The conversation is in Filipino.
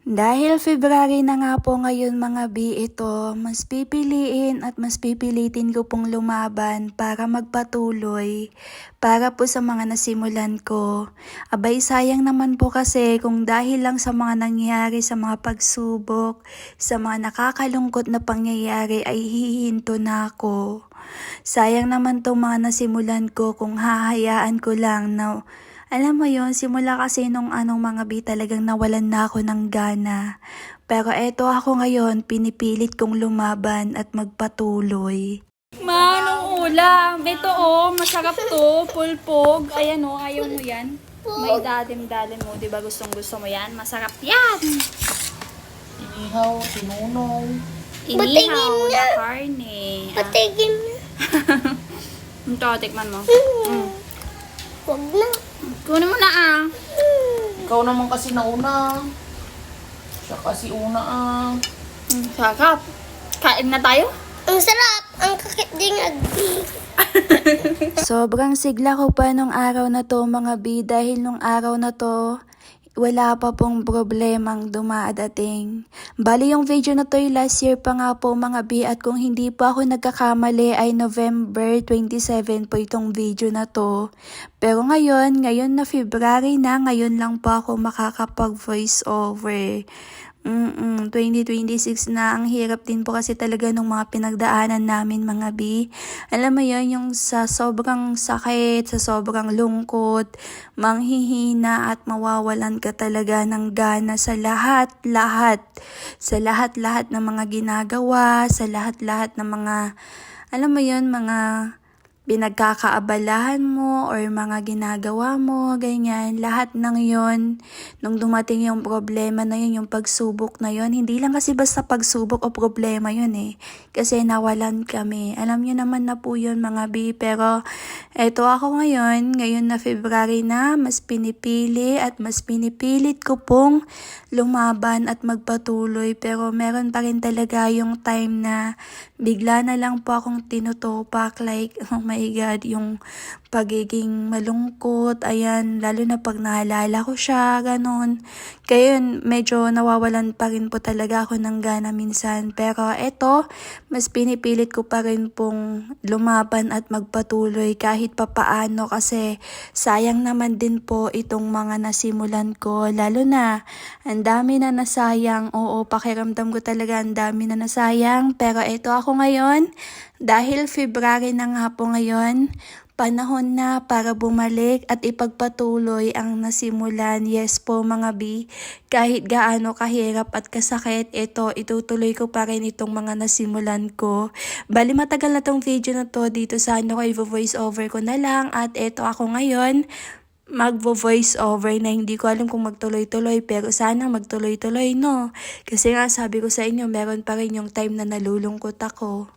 Dahil February na nga po ngayon mga B, ito, mas pipiliin at mas pipilitin ko pong lumaban para magpatuloy para po sa mga nasimulan ko. Abay sayang naman po kasi kung dahil lang sa mga nangyayari sa mga pagsubok, sa mga nakakalungkot na pangyayari ay hihinto na ako. Sayang naman tong mga nasimulan ko kung hahayaan ko lang na alam mo yon, simula kasi nung mga B talagang nawalan na ako ng gana. Pero eto ako ngayon, pinipilit kong lumaban at magpatuloy. Anong ulam? Ito masarap to, pulpog. Ayan ayaw mo yan. May dalim-dalim mo, di ba gustong gusto mo yan? Masarap yan! Inihaw, tinunaw. Inihaw na karne. Patigin mo. Ito, tikman mo. Huwag na. Kunin mo na Ikaw naman kasi nauna. Siya kasi una Sarap. Kain na tayo? Ang sarap. Ang kakit din agdi. Sobrang sigla ko pa nung araw na to mga B dahil nung araw na to, wala pa pong problemang dumadating. Bali yung video na to ay last year pa nga po mga B at kung hindi pa ako nagkakamali ay November 27 po itong video na to. Pero ngayon na February na, ngayon lang po ako makakapag voice over. 2026 na, ang hirap din po kasi talaga nung mga pinagdaanan namin mga B. Alam mo yon, yung sa sobrang sakit, sa sobrang lungkot, manghihina at mawawalan ka talaga ng gana sa lahat-lahat. Sa lahat-lahat ng mga ginagawa, sa lahat-lahat ng mga, alam mo yon, mga pinagkakaabalahan mo or mga ginagawa mo, ganyan. Lahat ng yon, nung dumating yung problema na yun, yung pagsubok na yun, hindi lang kasi basta pagsubok o problema yun kasi nawalan kami. Alam nyo naman na po yun mga B, pero eto ako ngayon na February na, mas pinipili at mas pinipilit ko pong lumaban at magpatuloy, pero meron pa rin talaga yung time na bigla na lang po akong tinutupak, like, oh my God, yung pagiging malungkot, ayan, lalo na pag naalala ko siya, ganon. Kaya yun, medyo nawawalan pa rin po talaga ako ng gana minsan. Pero eto, mas pinipilit ko pa rin pong lumaban at magpatuloy kahit papaano kasi sayang naman din po itong mga nasimulan ko. Lalo na, ang dami na nasayang. Oo, pakiramdam ko talaga ang dami na nasayang. Pero eto ako ngayon, dahil February na nga po ngayon, panahon na para bumalik at ipagpatuloy ang nasimulan. Yes po mga B, kahit gaano kahirap at kasakit, itutuloy ko pa rin itong mga nasimulan ko. Bali matagal na tong video na to, dito sa ko i-voice over ko na lang at eto ako ngayon, magvo-voice over na hindi ko alam kung magtuloy-tuloy pero sana magtuloy-tuloy no. Kasi nga sabi ko sa inyo, meron pa rin yung time na nalulungkot ako.